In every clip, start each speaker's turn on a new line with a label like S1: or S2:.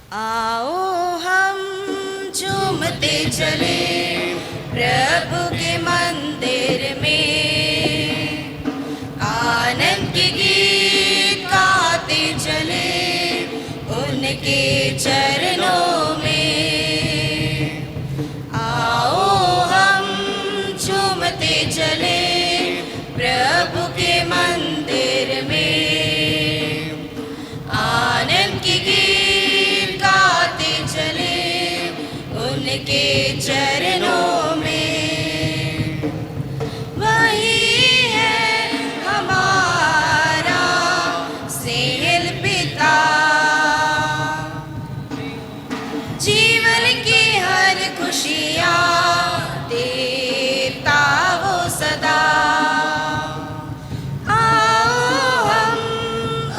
S1: आओ हम झूमते चले प्रभु के मंदिर में, आनंद के गीत गाते चले उनके चरणों में। आओ हम झूमते चले प्रभु के मंदिर में, आनंद के गीत गाते चले उनके चरणों में। वही है हमारा स्नेहिल पिता, जीवन की हर खुशियाँ देता वो सदा। आओ हम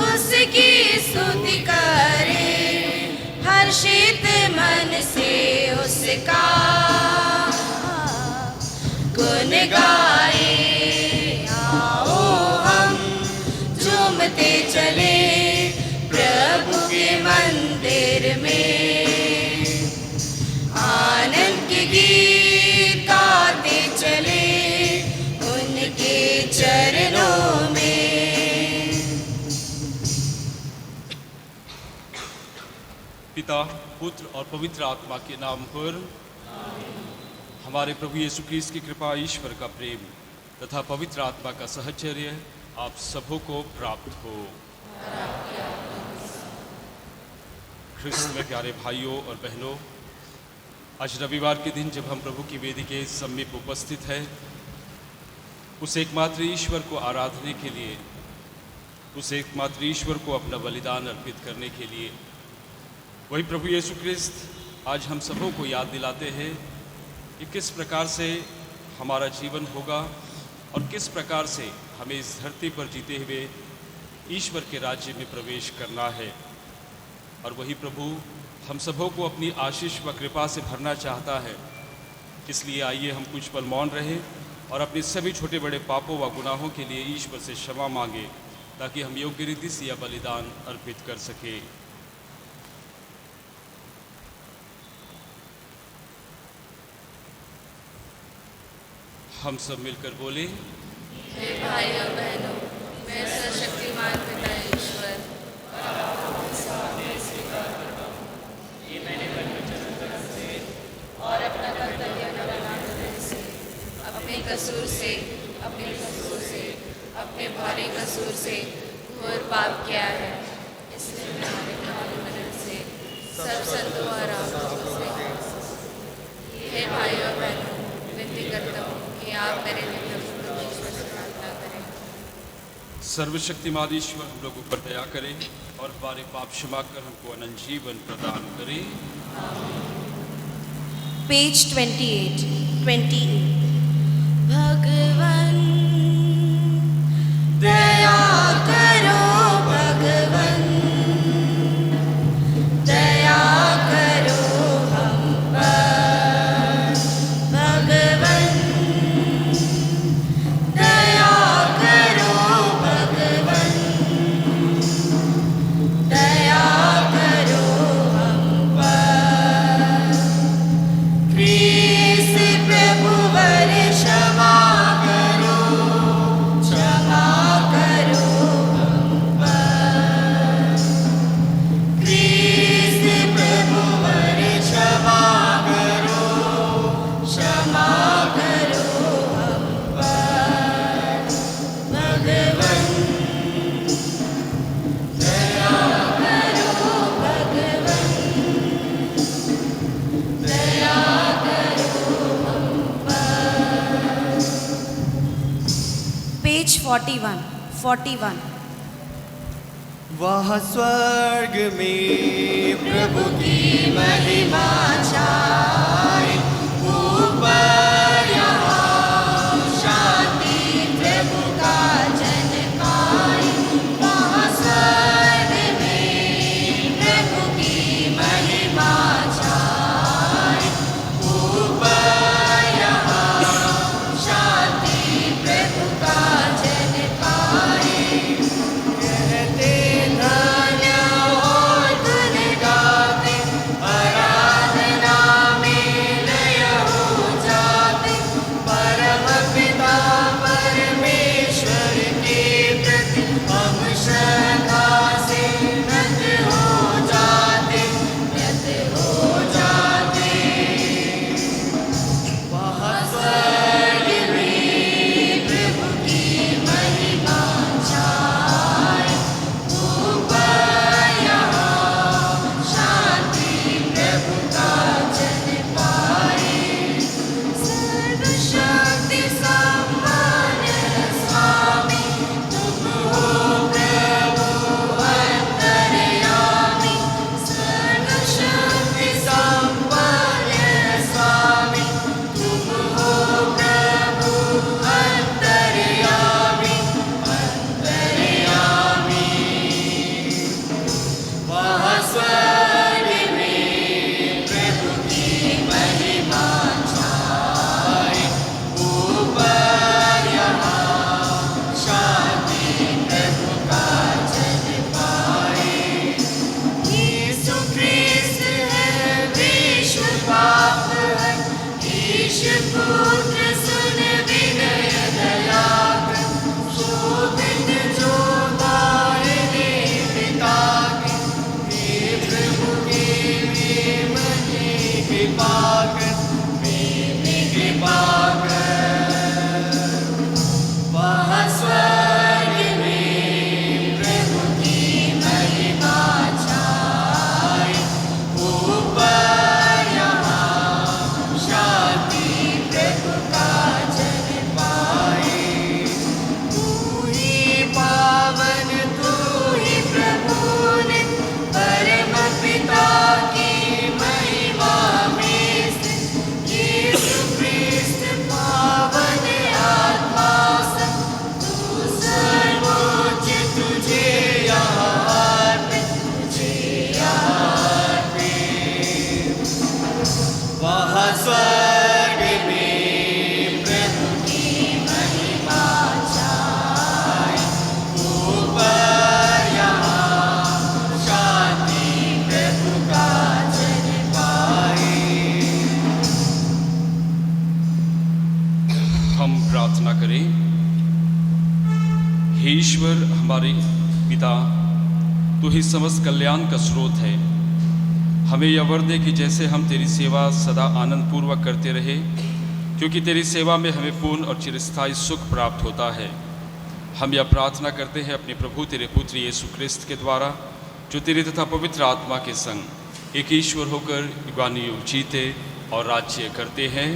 S1: उसकी स्तुति करें, हर्षित मन से उसका गुण गाए। आओ हम झूमते चले प्रभु के मंदिर में, आनंद के गीत गाते चले उनके चरणों में।
S2: पिता, पुत्र और पवित्र आत्मा के नाम पर हमारे प्रभु यीशु क्रिस्त की कृपा, ईश्वर का प्रेम तथा पवित्र आत्मा का सहचर्य आप सबों को प्राप्त हो। ख्रिस्त में प्यारे भाइयों और बहनों, आज रविवार के दिन जब हम प्रभु की वेदी के समीप उपस्थित हैं, उस एकमात्र ईश्वर को आराधने के लिए, उस एकमात्र ईश्वर को अपना बलिदान अर्पित करने के लिए, वही प्रभु यीशु क्रिस्त आज हम सबों को याद दिलाते हैं कि किस प्रकार से हमारा जीवन होगा और किस प्रकार से हमें इस धरती पर जीते हुए ईश्वर के राज्य में प्रवेश करना है। और वही प्रभु हम सबों को अपनी आशीष व कृपा से भरना चाहता है। इसलिए आइए हम कुछ पल मौन रहें और अपने सभी छोटे बड़े पापों व गुनाहों के लिए ईश्वर से क्षमा मांगे, ताकि हम योग्य रीति से यह बलिदान अर्पित कर सकें। हम सब मिलकर बोले,
S1: हे भाइयों बहनों, मैं सर्वशक्तिमान पिता ईश्वर और अपना कर्तव्य न बनाने से, अपने कसूर से अपने भारी कसूर से घोर पाप किया है। इसलिए मैं अपने मदद से सब संतों और आपको से, हे भाइयों बहनों, विनती करता हूँ कि आप मेरे लिए प्रभु ईश्वर से प्रार्थना करें।
S2: सर्वशक्तिमान ईश्वर हम लोगों पर दया करें और हमारे पाप क्षमा कर हमको अनंत जीवन प्रदान करें।
S1: पेज 28 भगवन दया करो, भगवन दया करो हम पर। भगवन दया करो, भगवन दया करो हम पर। क्रिस्त प्रभु वर क्षमा करो हम पर। क्रिस्त प्रभु वर क्षमा करो हम पर। भगवन दया करो, भगवन दया पेज 41
S3: वहाँ स्वर्ग में प्रभु की महिमा छाए, ऊपर यहाँ शांति प्रभु का जन पाए। वहाँ स्वर्ग में प्रभु की महिमा छाए, ऊपर यहाँ शांति प्रभु का जन पाए। कहते धन्य और गुण गाते
S2: हे ईश्वर हमारे पिता, तू ही समस्त कल्याण का स्रोत है। हमें यह वर दे कि जैसे हम तेरी सेवा सदा आनंद पूर्वक करते रहे, क्योंकि तेरी सेवा में हमें पूर्ण और चिरस्थायी सुख प्राप्त होता है। हम यह प्रार्थना करते हैं अपने प्रभु तेरे पुत्र यीशु क्रिस्त के द्वारा, जो तेरे तथा पवित्र आत्मा के संग एक ईश्वर होकर युगानुयुग जीते और राज्य करते हैं।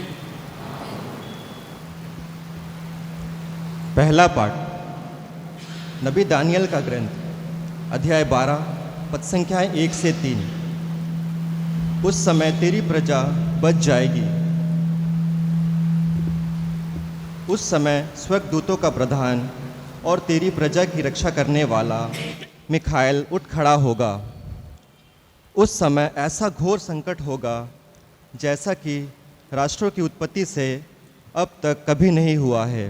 S4: पहला पाठ नबी दानियल का ग्रंथ, अध्याय 12, पद संख्याएं 1 से 3। उस समय तेरी प्रजा बच जाएगी। उस समय स्वर्गदूतों का प्रधान और तेरी प्रजा की रक्षा करने वाला मिखाएल उठ खड़ा होगा। उस समय ऐसा घोर संकट होगा जैसा कि राष्ट्रों की उत्पत्ति से अब तक कभी नहीं हुआ है,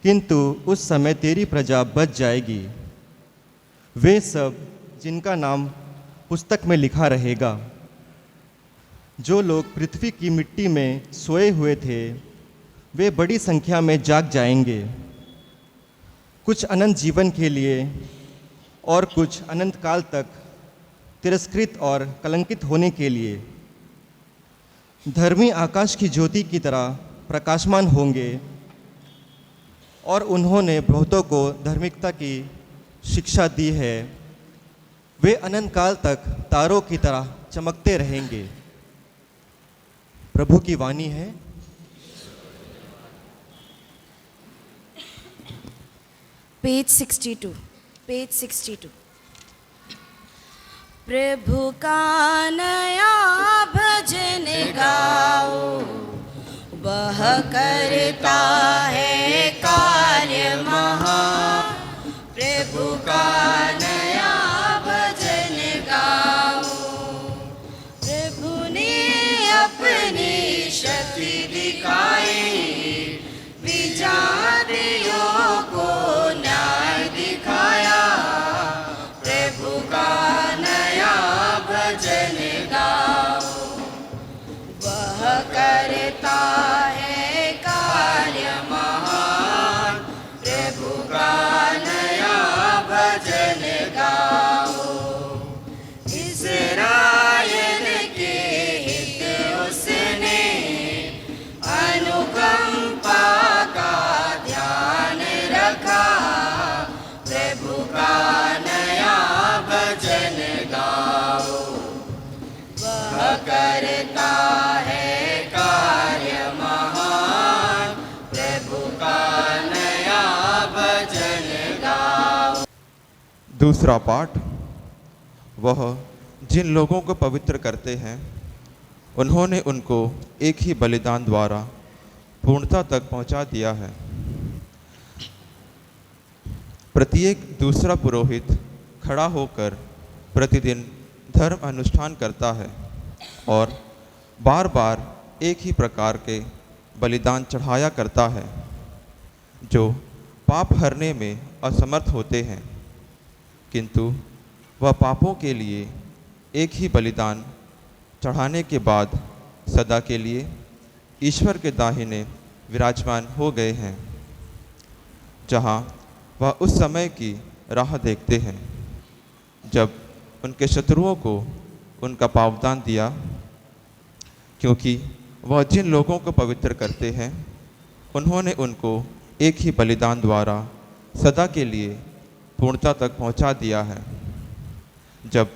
S4: किंतु उस समय तेरी प्रजा बच जाएगी, वे सब जिनका नाम पुस्तक में लिखा रहेगा। जो लोग पृथ्वी की मिट्टी में सोए हुए थे वे बड़ी संख्या में जाग जाएंगे, कुछ अनंत जीवन के लिए और कुछ अनंत काल तक तिरस्कृत और कलंकित होने के लिए। धर्मी आकाश की ज्योति की तरह प्रकाशमान होंगे और उन्होंने बहुतों को धार्मिकता की शिक्षा दी है। वे अनंत काल तक तारों की तरह चमकते रहेंगे। प्रभु की वाणी है।
S1: पेज 62। प्रभु का नया भजन गाओ, वह करता है कार्य महान। प्रभु का नया भजन गाओ, प्रभु ने अपनी शक्ति दिखाई, विजातियों को न्याय दिखाया। प्रभु का नया भजन गाओ, वह करता है कार्य महान। प्रभु का नया भजन गाओ, इस्राएल के हित उसने अनुकंपा का ध्यान रखा। प्रभु का नया भजन गाओ, वह करता है कार्य महान। प्रभु का नया भजन गाओ।
S5: दूसरा पाठ, वह जिन लोगों को पवित्र करते हैं उन्होंने उनको एक ही बलिदान द्वारा पूर्णता तक पहुंचा दिया है। प्रत्येक दूसरा पुरोहित खड़ा होकर प्रतिदिन धर्म अनुष्ठान करता है और बार बार एक ही प्रकार के बलिदान चढ़ाया करता है, जो पाप हरने में असमर्थ होते हैं, किंतु वह पापों के लिए एक ही बलिदान चढ़ाने के बाद सदा के लिए ईश्वर के दाहिने विराजमान हो गए हैं, जहाँ वह उस समय की राह देखते हैं जब उनके शत्रुओं को उनका पावदान दिया, क्योंकि वह जिन लोगों को पवित्र करते हैं उन्होंने उनको एक ही बलिदान द्वारा सदा के लिए पूर्णता तक पहुंचा दिया है। जब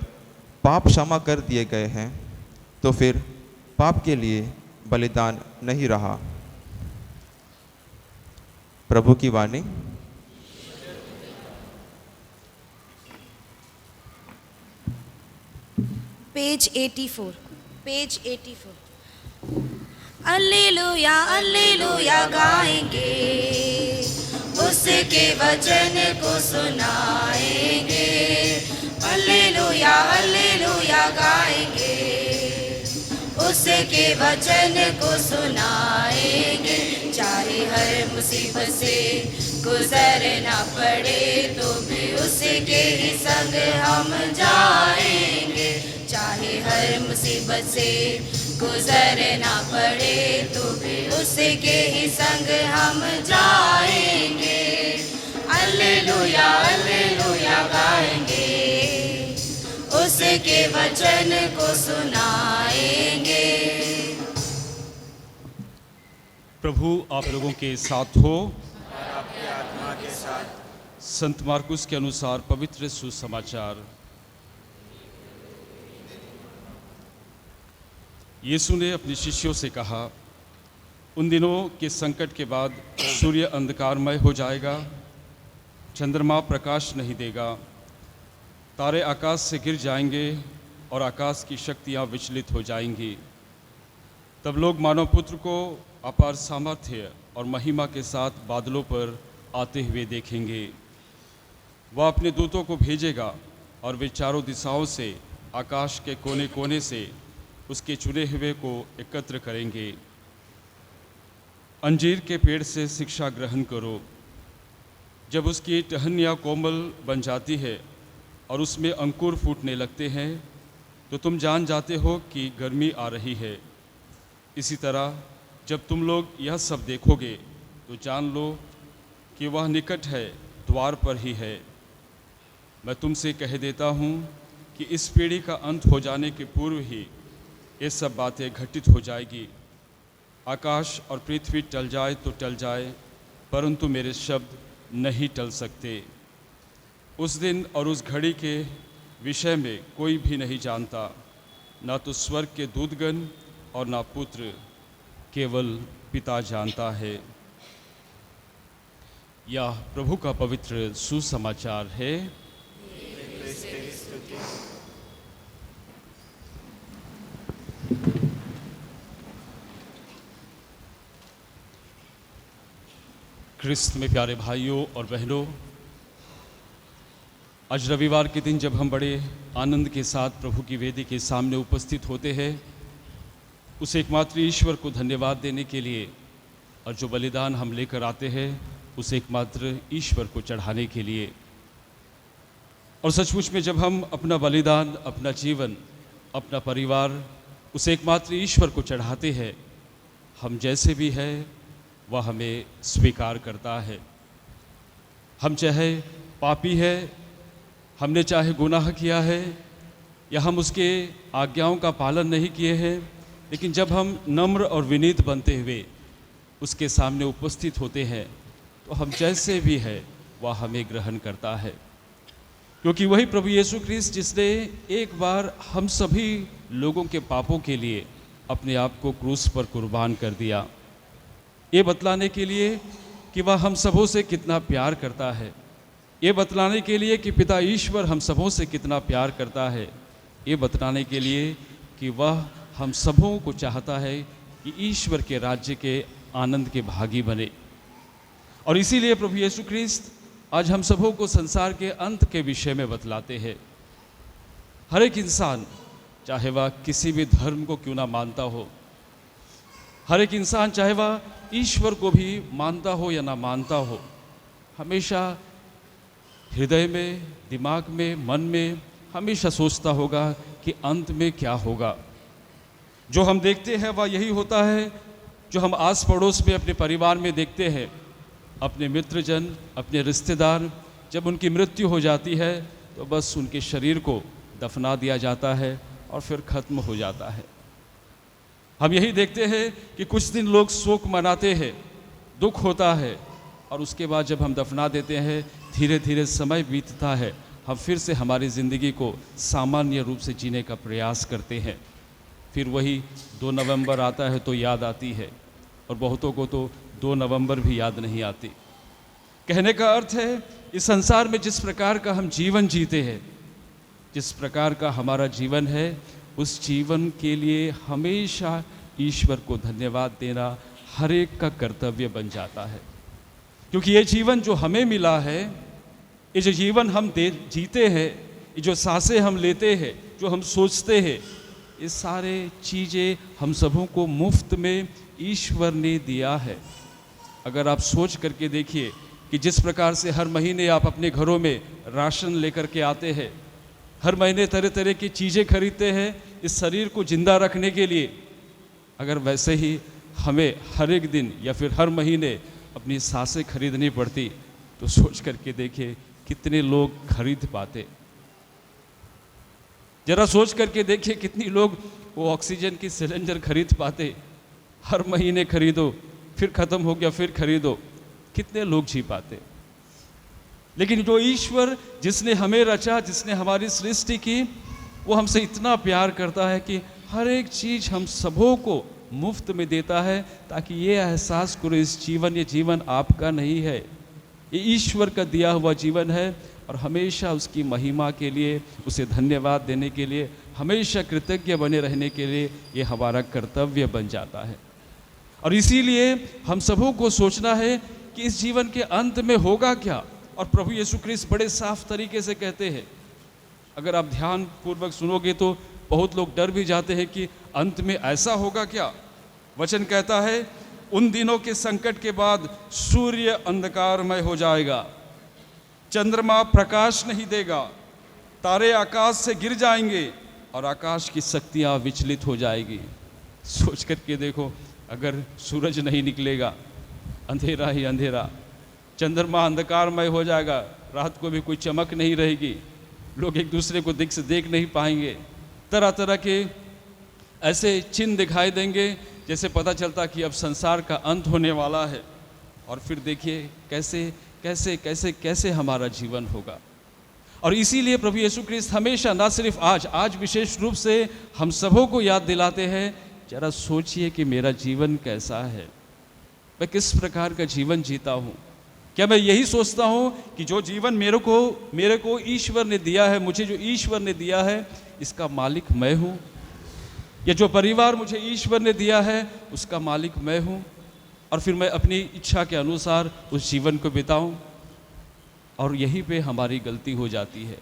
S5: पाप क्षमा कर दिए गए हैं तो फिर पाप के लिए बलिदान नहीं रहा। प्रभु की वाणी।
S1: पेज 84। अल्लेलुया अल्लेलुया गाएंगे, उसके वचन को सुनाएंगे। अल्लेलुया अल्लेलुया गाएंगे, उसके वचन को सुनाएंगे। चाहे हर मुसीबत से गुजरना पड़े तो भी उसके ही संग हम जाएंगे। चाहे हर मुसीबत से गुजरना पड़े तो भी उसके ही संग हम जाएंगे। के वचन को सुनाएंगे।
S2: प्रभु आप लोगों के साथ हो। संत मार्कुस के अनुसार पवित्र सुसमाचार। यीशु ने अपने शिष्यों से कहा, उन दिनों के संकट के बाद सूर्य अंधकारमय हो जाएगा, चंद्रमा प्रकाश नहीं देगा, तारे आकाश से गिर जाएंगे और आकाश की शक्तियां विचलित हो जाएंगी। तब लोग मानव पुत्र को अपार सामर्थ्य और महिमा के साथ बादलों पर आते हुए देखेंगे। वह अपने दूतों को भेजेगा और वे चारों दिशाओं से आकाश के कोने कोने से उसके चुने हुए को एकत्र करेंगे। अंजीर के पेड़ से शिक्षा ग्रहण करो। जब उसकी टहनियाँ कोमल बन जाती है और उसमें अंकुर फूटने लगते हैं तो तुम जान जाते हो कि गर्मी आ रही है। इसी तरह जब तुम लोग यह सब देखोगे तो जान लो कि वह निकट है, द्वार पर ही है। मैं तुमसे कह देता हूँ कि इस पीढ़ी का अंत हो जाने के पूर्व ही ये सब बातें घटित हो जाएगी। आकाश और पृथ्वी टल जाए तो टल जाए, परंतु मेरे शब्द नहीं टल सकते। उस दिन और उस घड़ी के विषय में कोई भी नहीं जानता, ना तो स्वर्ग के दूतगण और ना पुत्र, केवल पिता जानता है। यह प्रभु का पवित्र सुसमाचार है। क्रिस्त में प्यारे भाइयों और बहनों, आज रविवार के दिन जब हम बड़े आनंद के साथ प्रभु की वेदी के सामने उपस्थित होते हैं, उस एकमात्र ईश्वर को धन्यवाद देने के लिए, और जो बलिदान हम लेकर आते हैं उस एकमात्र ईश्वर को चढ़ाने के लिए। और सचमुच में जब हम अपना बलिदान, अपना जीवन, अपना परिवार उस एकमात्र ईश्वर को चढ़ाते हैं, हम जैसे भी हैं वह हमें स्वीकार करता है। हम चाहे पापी है, हमने चाहे गुनाह किया है या हम उसके आज्ञाओं का पालन नहीं किए हैं, लेकिन जब हम नम्र और विनीत बनते हुए उसके सामने उपस्थित होते हैं तो हम जैसे भी हैं वह हमें ग्रहण करता है। क्योंकि वही प्रभु यीशु ख्रीस्त जिसने एक बार हम सभी लोगों के पापों के लिए अपने आप को क्रूस पर कुर्बान कर दिया, ये बतलाने के लिए कि वह हम सबों से कितना प्यार करता है, ये बतलाने के लिए कि पिता ईश्वर हम सबों से कितना प्यार करता है, ये बतलाने के लिए कि वह हम सबों को चाहता है कि ईश्वर के राज्य के आनंद के भागी बने। और इसीलिए प्रभु यीशु ख्रीस्त आज हम सबों को संसार के अंत के विषय में बतलाते हैं। हर एक इंसान, चाहे वह किसी भी धर्म को क्यों ना मानता हो, हर एक इंसान चाहे वह ईश्वर को भी मानता हो या ना मानता हो, हमेशा हृदय में, दिमाग में, मन में हमेशा सोचता होगा कि अंत में क्या होगा। जो हम देखते हैं वह यही होता है जो हम आस पड़ोस में, अपने परिवार में देखते हैं। अपने मित्रजन, अपने रिश्तेदार, जब उनकी मृत्यु हो जाती है तो बस उनके शरीर को दफना दिया जाता है और फिर ख़त्म हो जाता है। हम यही देखते हैं कि कुछ दिन लोग शोक मनाते हैं, दुख होता है, और उसके बाद जब हम दफना देते हैं, धीरे धीरे समय बीतता है, हम फिर से हमारी ज़िंदगी को सामान्य रूप से जीने का प्रयास करते हैं। फिर वही 2 नवंबर आता है तो याद आती है, और बहुतों को तो 2 नवंबर भी याद नहीं आती। कहने का अर्थ है, इस संसार में जिस प्रकार का हम जीवन जीते हैं, जिस प्रकार का हमारा जीवन है, उस जीवन के लिए हमेशा ईश्वर को धन्यवाद देना हर एक का कर्तव्य बन जाता है। क्योंकि ये जीवन जो हमें मिला है, ये जो जीवन हम जीते हैं, ये जो सांसें हम लेते हैं, जो हम सोचते हैं, ये सारे चीज़ें हम सबों को मुफ्त में ईश्वर ने दिया है। अगर आप सोच करके देखिए कि जिस प्रकार से हर महीने आप अपने घरों में राशन लेकर के आते हैं, हर महीने तरह तरह की चीज़ें खरीदते हैं इस शरीर को जिंदा रखने के लिए, अगर वैसे ही हमें हर एक दिन या फिर हर महीने अपनी सांसें खरीदनी पड़ती तो सोच करके देखिए कितने लोग खरीद पाते। जरा सोच करके देखिए कितनी लोग वो ऑक्सीजन की सिलेंडर खरीद पाते, हर महीने खरीदो, फिर ख़त्म हो गया फिर खरीदो, कितने लोग जी पाते। लेकिन जो ईश्वर जिसने हमें रचा, जिसने हमारी सृष्टि की, वो हमसे इतना प्यार करता है कि हर एक चीज़ हम सबों को मुफ्त में देता है, ताकि ये एहसास करो इस जीवन, ये जीवन आपका नहीं है, ये ईश्वर का दिया हुआ जीवन है। और हमेशा उसकी महिमा के लिए, उसे धन्यवाद देने के लिए, हमेशा कृतज्ञ बने रहने के लिए ये हमारा कर्तव्य बन जाता है। और इसीलिए हम सबों को सोचना है कि इस जीवन के अंत में होगा क्या। और प्रभु यीशु क्रिस्त बड़े साफ तरीके से कहते हैं, अगर आप ध्यान पूर्वक सुनोगे तो बहुत लोग डर भी जाते हैं कि अंत में ऐसा होगा क्या। वचन कहता है, उन दिनों के संकट के बाद सूर्य अंधकारमय हो जाएगा, चंद्रमा प्रकाश नहीं देगा, तारे आकाश से गिर जाएंगे और आकाश की शक्तियाँ विचलित हो जाएगी। सोच करके देखो, अगर सूरज नहीं निकलेगा, अंधेरा ही अंधेरा, चंद्रमा अंधकारमय हो जाएगा, रात को भी कोई चमक नहीं रहेगी, लोग एक दूसरे को दिख से देख नहीं पाएंगे, तरह तरह के ऐसे चिन्ह दिखाई देंगे जैसे पता चलता कि अब संसार का अंत होने वाला है। और फिर देखिए कैसे कैसे कैसे कैसे हमारा जीवन होगा। और इसीलिए प्रभु यीशु क्रिस्त हमेशा, ना सिर्फ आज विशेष रूप से हम सबों को याद दिलाते हैं, जरा सोचिए कि मेरा जीवन कैसा है, मैं किस प्रकार का जीवन जीता हूँ। क्या मैं यही सोचता हूँ कि जो जीवन मेरे को ईश्वर ने दिया है, मुझे जो ईश्वर ने दिया है, इसका मालिक मैं हूँ, या जो परिवार मुझे ईश्वर ने दिया है उसका मालिक मैं हूँ, और फिर मैं अपनी इच्छा के अनुसार उस जीवन को बिताऊं। और यहीं पे हमारी गलती हो जाती है।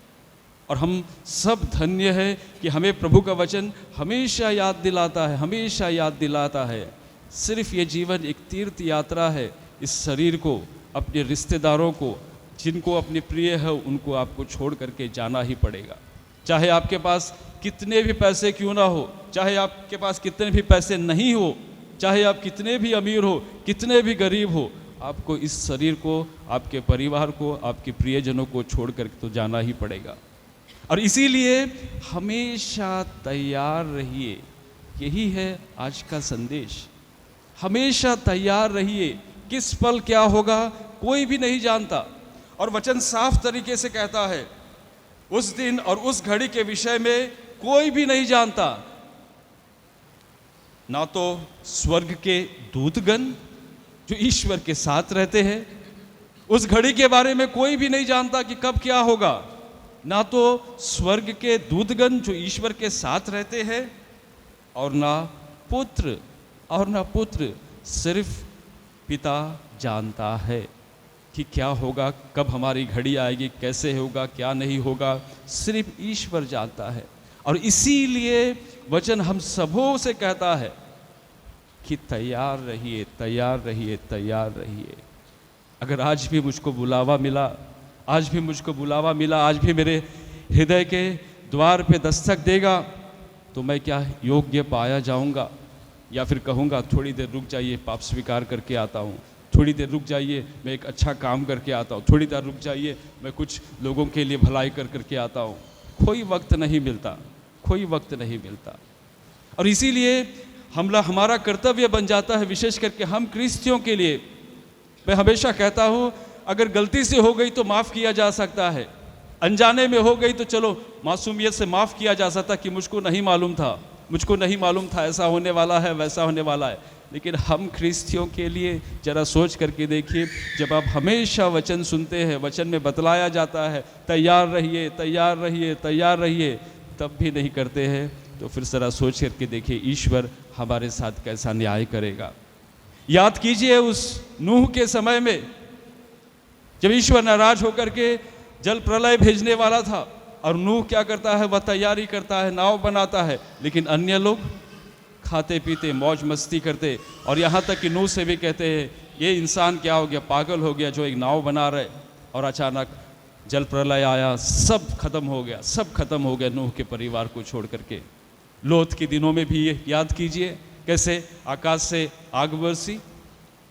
S2: और हम सब धन्य है कि हमें प्रभु का वचन हमेशा याद दिलाता है, हमेशा याद दिलाता है, सिर्फ ये जीवन एक तीर्थ यात्रा है। इस शरीर को, अपने रिश्तेदारों को, जिनको अपने प्रिय है, उनको आपको छोड़ करके जाना ही पड़ेगा। चाहे आपके पास कितने भी पैसे क्यों ना हो, चाहे आपके पास कितने भी पैसे नहीं हो, चाहे आप कितने भी अमीर हो, कितने भी गरीब हो, आपको इस शरीर को, आपके परिवार को, आपके प्रियजनों को छोड़ कर तो जाना ही पड़ेगा। और इसीलिए हमेशा तैयार रहिए, यही है आज का संदेश। हमेशा तैयार रहिए, किस पल क्या होगा कोई भी नहीं जानता। और वचन साफ तरीके से कहता है, उस दिन और उस घड़ी के विषय में कोई भी नहीं जानता, ना तो स्वर्ग के दूतगण जो ईश्वर के साथ रहते हैं, उस घड़ी के बारे में कोई भी नहीं जानता कि कब क्या होगा, ना तो स्वर्ग के दूतगण जो ईश्वर के साथ रहते हैं, और ना पुत्र, सिर्फ पिता जानता है कि क्या होगा, कब हमारी घड़ी आएगी, कैसे होगा, क्या नहीं होगा, सिर्फ ईश्वर जानता है। और इसीलिए वचन हम सबों से कहता है कि तैयार रहिए, तैयार रहिए, तैयार रहिए। अगर आज भी मुझको बुलावा मिला, आज भी मेरे हृदय के द्वार पे दस्तक देगा, तो मैं क्या योग्य पाया जाऊंगा, या फिर कहूँगा थोड़ी देर रुक जाइए, पाप स्वीकार करके आता हूँ, थोड़ी देर रुक जाइए, मैं एक अच्छा काम करके आता हूँ, थोड़ी देर रुक जाइए, मैं कुछ लोगों के लिए भलाई करके आता हूँ। कोई वक्त नहीं मिलता, कोई वक्त नहीं मिलता। और इसीलिए हमारा कर्तव्य बन जाता है, विशेष करके हम क्रिश्चियों के लिए। मैं हमेशा कहता हूँ, अगर गलती से हो गई तो माफ़ किया जा सकता है, अनजाने में हो गई तो चलो मासूमियत से माफ़ किया जा सकता कि मुझको नहीं मालूम था ऐसा होने वाला है, वैसा होने वाला है। लेकिन हम क्रिश्चियों के लिए जरा सोच करके देखिए, जब आप हमेशा वचन सुनते हैं, वचन में बतलाया जाता है तैयार रहिए, तैयार रहिए, तैयार रहिए, तब भी नहीं करते हैं, तो फिर जरा सोच करके देखिए ईश्वर हमारे साथ कैसा न्याय करेगा। याद कीजिए उस नूह के समय में, जब ईश्वर नाराज होकर के जल प्रलय भेजने वाला था, और नूह क्या करता है, वह तैयारी करता है, नाव बनाता है, लेकिन अन्य लोग खाते पीते मौज मस्ती करते। और यहाँ तक कि नूह से भी कहते हैं, ये इंसान क्या हो गया, पागल हो गया, जो एक नाव बना रहे। और अचानक जल प्रलय आया, सब खत्म हो गया नूह के परिवार को छोड़ करके। लोथ के दिनों में भी ये याद कीजिए, कैसे आकाश से आग बरसी,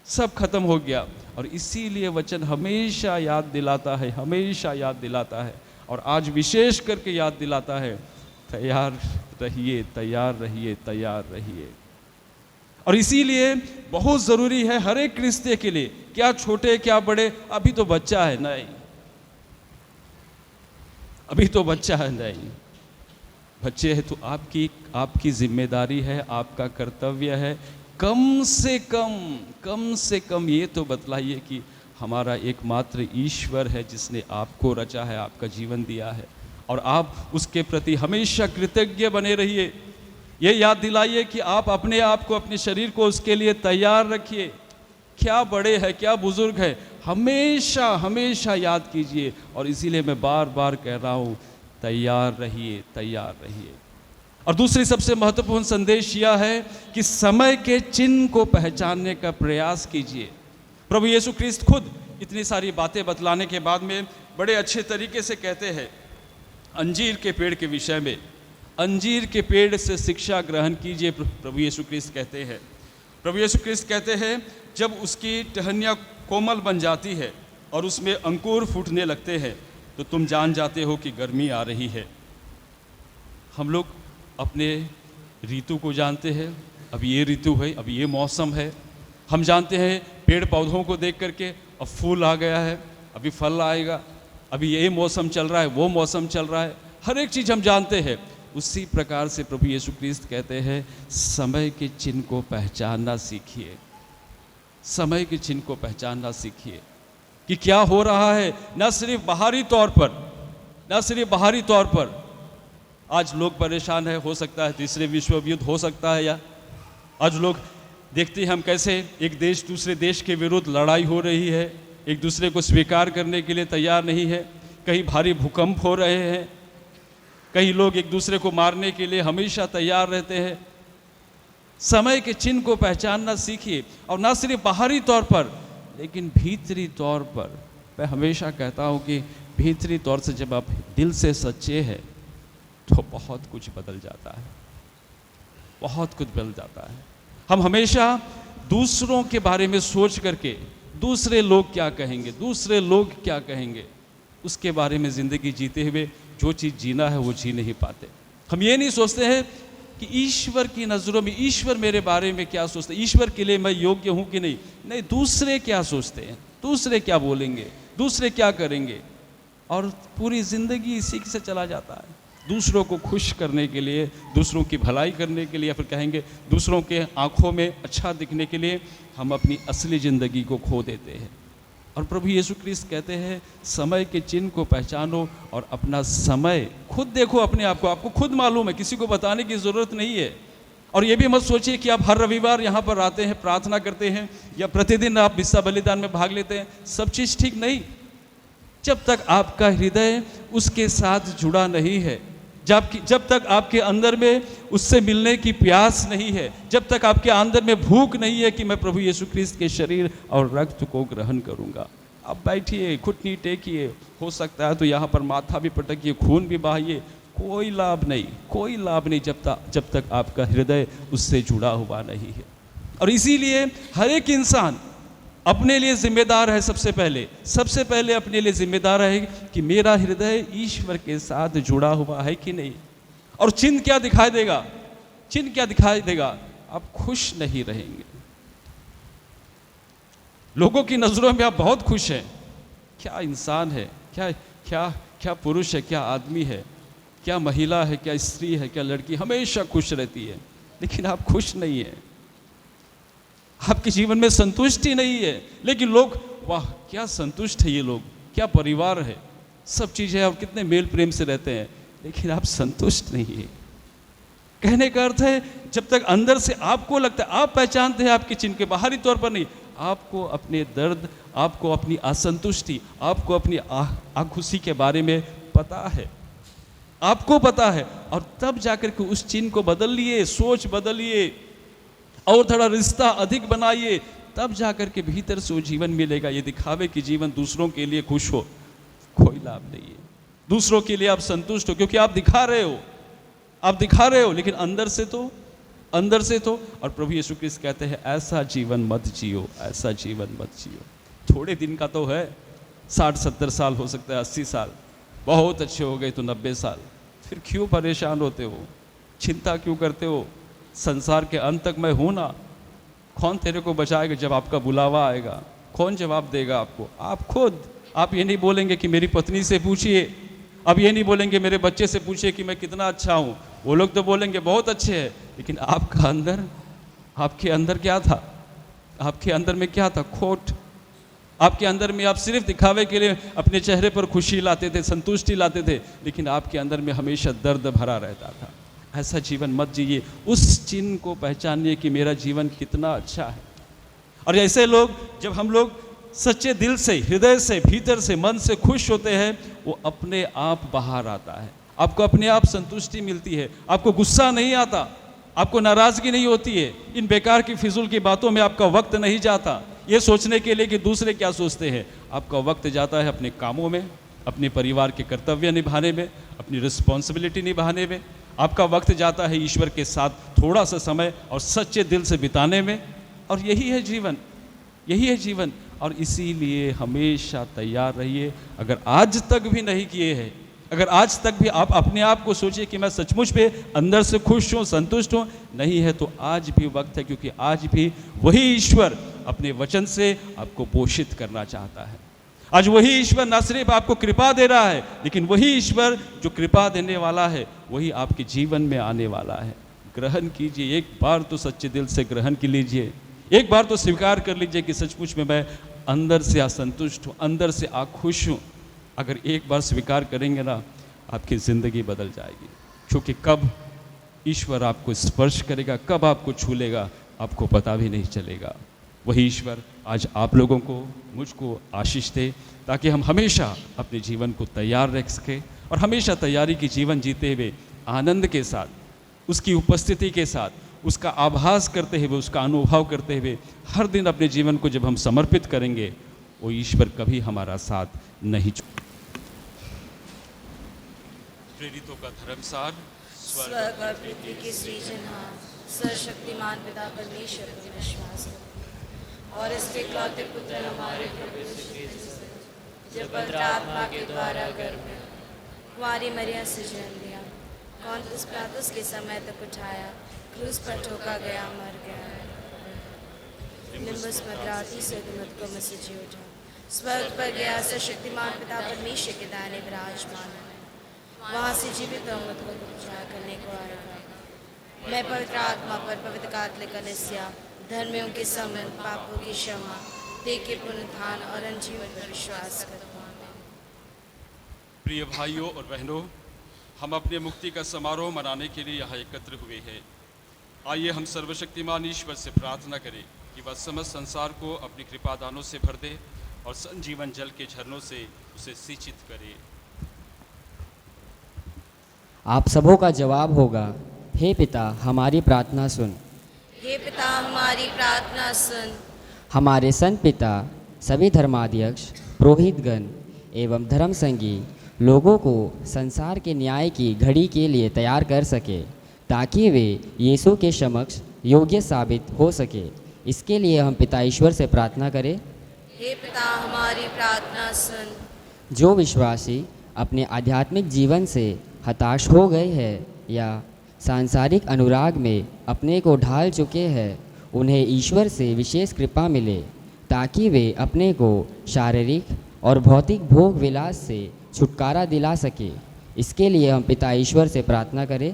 S2: सब खत्म हो गया। और इसीलिए वचन हमेशा याद दिलाता है, हमेशा याद दिलाता है, और आज विशेष करके याद दिलाता है, तैयार रहिए, तैयार रहिए, तैयार रहिए। और इसीलिए बहुत ज़रूरी है हर एक क्रिस्ती के लिए, क्या छोटे क्या बड़े, अभी तो बच्चा है नहीं, अभी तो बच्चा है नहीं, बच्चे हैं तो आपकी जिम्मेदारी है, आपका कर्तव्य है, कम से कम ये तो बतलाइए कि हमारा एकमात्र ईश्वर है जिसने आपको रचा है, आपका जीवन दिया है, और आप उसके प्रति हमेशा कृतज्ञ बने रहिए। ये याद दिलाइए कि आप अपने आप को, अपने शरीर को उसके लिए तैयार रखिए। क्या बड़े हैं, क्या बुजुर्ग है, हमेशा हमेशा याद कीजिए। और इसीलिए मैं बार बार कह रहा हूँ, तैयार रहिए, तैयार रहिए। और दूसरी सबसे महत्वपूर्ण संदेश यह है कि समय के चिन्ह को पहचानने का प्रयास कीजिए। प्रभु यीशु क्रिस्त खुद इतनी सारी बातें बतलाने के बाद में बड़े अच्छे तरीके से कहते हैं अंजीर के पेड़ के विषय में, अंजीर के पेड़ से शिक्षा ग्रहण कीजिए। प्रभु यीशु क्रिस्त कहते हैं, प्रभु यीशु क्रिस्त कहते हैं, जब उसकी टहनियाँ कोमल बन जाती है और उसमें अंकुर फूटने लगते हैं तो तुम जान जाते हो कि गर्मी आ रही है। हम लोग अपने ऋतु को जानते हैं, अभी ये ऋतु है, अभी ये मौसम है। हम जानते हैं पेड़ पौधों को देख करके, अब फूल आ गया है, अभी फल आएगा, अभी ये मौसम चल रहा है, वो मौसम चल रहा है, हर एक चीज़ हम जानते हैं। उसी प्रकार से प्रभु यीशु क्रिस्त कहते हैं, समय के चिन्ह को पहचानना सीखिए, समय के चिन्ह को पहचानना सीखिए कि क्या हो रहा है, न सिर्फ बाहरी तौर पर, न सिर्फ बाहरी तौर पर। आज लोग परेशान है, हो सकता है तीसरे विश्व युद्ध हो सकता है, या आज लोग देखते हैं हम कैसे एक देश दूसरे देश के विरुद्ध लड़ाई हो रही है, एक दूसरे को स्वीकार करने के लिए तैयार नहीं है। कहीं भारी भूकंप हो रहे हैं, कई लोग एक दूसरे को मारने के लिए हमेशा तैयार रहते हैं। समय के चिन्ह को पहचानना सीखिए, और ना सिर्फ बाहरी तौर पर लेकिन भीतरी तौर पर। मैं हमेशा कहता हूँ कि भीतरी तौर से जब आप दिल से सच्चे हैं तो बहुत कुछ बदल जाता है, बहुत कुछ बदल जाता है। हम हमेशा दूसरों के बारे में सोच करके, दूसरे लोग क्या कहेंगे, दूसरे लोग क्या कहेंगे, उसके बारे में ज़िंदगी जीते हुए जो चीज़ जीना है वो जी नहीं पाते। हम ये नहीं सोचते हैं कि ईश्वर की नज़रों में ईश्वर मेरे बारे में क्या सोचते हैं, ईश्वर के लिए मैं योग्य हूँ कि नहीं। नहीं, दूसरे क्या सोचते हैं, दूसरे क्या बोलेंगे, दूसरे क्या करेंगे, और पूरी ज़िंदगी इसी से चला जाता है। दूसरों को खुश करने के लिए, दूसरों की भलाई करने के लिए, या फिर कहेंगे दूसरों के आँखों में अच्छा दिखने के लिए हम अपनी असली ज़िंदगी को खो देते हैं। और प्रभु यीशु क्रिस्त कहते हैं, समय के चिन्ह को पहचानो और अपना समय खुद देखो, अपने आप को, आपको खुद मालूम है, किसी को बताने की ज़रूरत नहीं है। और ये भी मत सोचिए कि आप हर रविवार यहाँ पर आते हैं, प्रार्थना करते हैं, या प्रतिदिन आप मिस्सा बलिदान में भाग लेते हैं, सब चीज़ ठीक नहीं। जब तक आपका हृदय उसके साथ जुड़ा नहीं है, जब तक आपके अंदर में उससे मिलने की प्यास नहीं है, जब तक आपके अंदर में भूख नहीं है कि मैं प्रभु यीशु क्रिस्त के शरीर और रक्त को ग्रहण करूंगा, आप बैठिए, घुटनी टेकिए, हो सकता है तो यहाँ पर माथा भी पटकिए, खून भी बहाइए, कोई लाभ नहीं, कोई लाभ नहीं जब तक आपका हृदय उससे जुड़ा हुआ नहीं है। और इसीलिए हर एक इंसान अपने लिए जिम्मेदार है। सबसे पहले अपने लिए जिम्मेदार है कि मेरा हृदय ईश्वर के साथ जुड़ा हुआ है कि नहीं। और चिन्ह क्या दिखाई देगा, चिन्ह क्या दिखाई देगा, आप खुश नहीं रहेंगे। लोगों की नजरों में आप बहुत खुश हैं, क्या इंसान है, क्या क्या क्या पुरुष है, क्या आदमी है, क्या महिला है, क्या स्त्री है, क्या लड़की, हमेशा खुश रहती है, लेकिन आप खुश नहीं है, आपके जीवन में संतुष्टि नहीं है। लेकिन लोग, वाह क्या संतुष्ट है ये लोग, क्या परिवार है, सब चीज़ें, आप कितने मेल प्रेम से रहते हैं, लेकिन आप संतुष्ट नहीं है। कहने का अर्थ है, जब तक अंदर से आपको लगता है, आप पहचानते हैं आपके चिन्ह के, बाहरी तौर पर नहीं, आपको अपने दर्द, आपको अपनी असंतुष्टि, आपको अपनी आखुशी के बारे में पता है, आपको पता है। और तब जाकर के उस चिन्ह को बदलिए, सोच बदलिए, और थोड़ा रिश्ता अधिक बनाइए, तब जाकर के भीतर से वो जीवन मिलेगा। ये दिखावे कि जीवन दूसरों के लिए खुश हो, कोई लाभ नहीं है। दूसरों के लिए आप संतुष्ट हो क्योंकि आप दिखा रहे हो, लेकिन अंदर से तो और प्रभु यीशु क्रिस्त कहते हैं, ऐसा जीवन मत जियो, ऐसा जीवन मत जियो। थोड़े दिन का तो है, 60-70 साल हो सकता है, 80 साल, बहुत अच्छे हो गए तो 90 साल, फिर क्यों परेशान होते हो, चिंता क्यों करते हो? संसार के अंत तक मैं हूं ना। कौन तेरे को बचाएगा जब आपका बुलावा आएगा? कौन जवाब देगा आपको? आप खुद। आप ये नहीं बोलेंगे कि मेरी पत्नी से पूछिए, अब ये नहीं बोलेंगे मेरे बच्चे से पूछिए कि मैं कितना अच्छा हूँ। वो लोग तो बोलेंगे बहुत अच्छे हैं, लेकिन आपका अंदर, आपके अंदर क्या था? आपके अंदर में क्या था? खोट। आपके अंदर में आप सिर्फ दिखावे के लिए अपने चेहरे पर खुशी लाते थे, संतुष्टि लाते थे, लेकिन आपके अंदर में हमेशा दर्द भरा रहता था। ऐसा जीवन मत जिए। उस चिन्ह को पहचानिए कि मेरा जीवन कितना अच्छा है। और ऐसे लोग, जब हम लोग सच्चे दिल से, हृदय से, भीतर से, मन से खुश होते हैं, वो अपने आप बाहर आता है। आपको अपने आप संतुष्टि मिलती है, आपको गुस्सा नहीं आता, आपको नाराजगी नहीं होती है, इन बेकार की फिजूल की बातों में आपका वक्त नहीं जाता ये सोचने के लिए कि दूसरे क्या सोचते हैं। आपका वक्त जाता है अपने कामों में, अपने परिवार के कर्तव्य निभाने में, अपनी रिस्पॉन्सिबिलिटी निभाने में। आपका वक्त जाता है ईश्वर के साथ थोड़ा सा समय और सच्चे दिल से बिताने में। और यही है जीवन, यही है जीवन। और इसीलिए हमेशा तैयार रहिए। अगर आज तक भी नहीं किए हैं, अगर आज तक भी आप अपने आप को सोचिए कि मैं सचमुच पे अंदर से खुश हूँ, संतुष्ट हूँ, नहीं है तो आज भी वक्त है, क्योंकि आज भी वही ईश्वर अपने वचन से आपको पोषित करना चाहता है। आज वही ईश्वर न सिर्फ आपको कृपा दे रहा है, लेकिन वही ईश्वर जो कृपा देने वाला है वही आपके जीवन में आने वाला है। ग्रहण कीजिए, एक बार तो सच्चे दिल से ग्रहण कर लीजिए, एक बार तो स्वीकार कर लीजिए कि सचमुच में मैं अंदर से असंतुष्ट हूँ, अंदर से खुश हूँ। अगर एक बार स्वीकार करेंगे ना, आपकी ज़िंदगी बदल जाएगी। क्योंकि कब ईश्वर आपको स्पर्श करेगा, कब आपको छू लेगा, आपको पता भी नहीं चलेगा। वही ईश्वर आज आप लोगों को, मुझको आशीष दे, ताकि हम हमेशा अपने जीवन को तैयार रख सकें और हमेशा तैयारी की जीवन जीते हुए आनंद के साथ, उसकी उपस्थिति के साथ, उसका आभास करते हुए, उसका अनुभव करते हुए हर दिन अपने जीवन को जब हम समर्पित करेंगे, वो ईश्वर कभी हमारा साथ नहीं छोड़ेगा। प्रेरितों का धर्मसार।
S1: स्वर्ग और पृथ्वी के सृजनहार सर्वशक्तिमान पिता परमेश्वर पर विश्वास करो और इसके इकलौते पुत्र हमारे प्रभु यीशु मसीह, जो पवित्र आत्मा के द्वारा गर्भ में कुंवारी मरियम से जन्म लिया, पौंतियुस पिलातुस के समय तक उठाया, क्रूस पर ठोका गया, मर गया, निम्बुस मद्रासी से मत को मसीह जी उठा, स्वर्ग पर गया, सर्वशक्तिमान पिता परमेश्वर के दाहिने विराजमान है, वहाँ से जीवित और मृत को विचार करने को आएगा। मैं पवित्र आत्मा पर, पवित्र कैथोलिक कलीसिया, धर्मियों के संबंध, पापों की क्षमा, देह के पुनरुत्थान और जीवन पर विश्वास करता हूँ।
S2: प्रिय भाइयों और बहनों, हम अपने मुक्ति का समारोह मनाने के लिए यहाँ एकत्र हुए हैं। आइए हम सर्वशक्तिमान ईश्वर से प्रार्थना करें कि वह समस्त संसार को अपनी कृपादानों से भर दे और संजीवन जल के झरनों से उसे सिंचित करे।
S6: आप सबों का जवाब होगा, हे पिता हमारी प्रार्थना सुन।
S1: हे पिता हमारी प्रार्थना सुन।
S6: हमारे संत पिता, सभी धर्माध्यक्ष, पुरोहितगण एवं धर्म संगी लोगों को संसार के न्याय की घड़ी के लिए तैयार कर सके, ताकि वे यीशु के समक्ष योग्य साबित हो सके। इसके लिए हम पिता ईश्वर से प्रार्थना करें।
S1: हे पिता हमारी प्रार्थना सुन।
S6: जो विश्वासी अपने आध्यात्मिक जीवन से हताश हो गए हैं या सांसारिक अनुराग में अपने को ढाल चुके हैं, उन्हें ईश्वर से विशेष कृपा मिले, ताकि वे अपने को शारीरिक और भौतिक भोग विलास से छुटकारा दिला सके। इसके लिए हम पिता ईश्वर से प्रार्थना करें।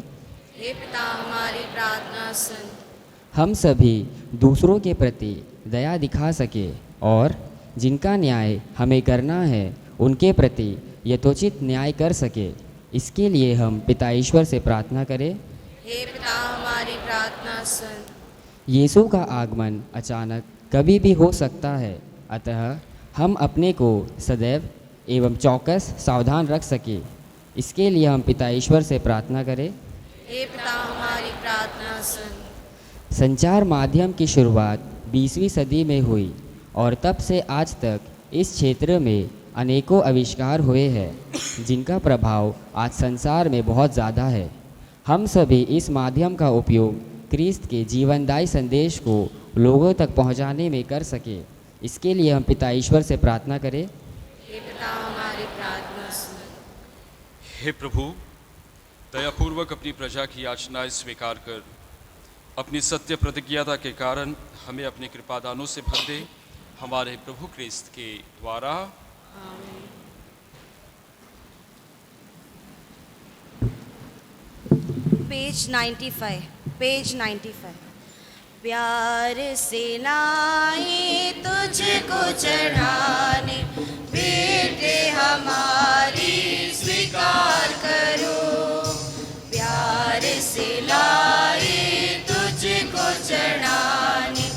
S1: हे पिता हमारी प्रार्थना सुन।
S6: हम सभी दूसरों के प्रति दया दिखा सके और जिनका न्याय हमें करना है उनके प्रति यथोचित न्याय कर सके। इसके लिए हम पिता ईश्वर से प्रार्थना करें।
S1: हे पिता हमारी प्रार्थना सुन।
S6: यीशु का आगमन अचानक कभी भी हो सकता है, अतः हम अपने को सदैव एवं चौकस सावधान रख सके। इसके लिए हम पिता ईश्वर से प्रार्थना करें।
S1: हे पिता हमारी प्रार्थना सुन।
S6: संचार माध्यम की शुरुआत 20वीं सदी में हुई और तब से आज तक इस क्षेत्र में अनेकों आविष्कार हुए हैं, जिनका प्रभाव आज संसार में बहुत ज़्यादा है। हम सभी इस माध्यम का उपयोग क्रिस्त के जीवनदायी संदेश को लोगों तक पहुंचाने में कर सके। इसके लिए हम पिता ईश्वर से प्रार्थना करें।
S1: हे पिता हमारी प्रार्थना सुन।
S2: हे प्रभु, दयापूर्वक अपनी प्रजा की याचनाएं स्वीकार कर अपनी सत्य प्रतिज्ञता के कारण हमें अपने कृपादानों से भर दे, हमारे प्रभु क्रिस्त के द्वारा।
S7: पेज 95 प्यार से लाए तुझको चढ़ाने, बेटे हमारी स्वीकार करो। प्यार से लाए तुझको चढ़ाने,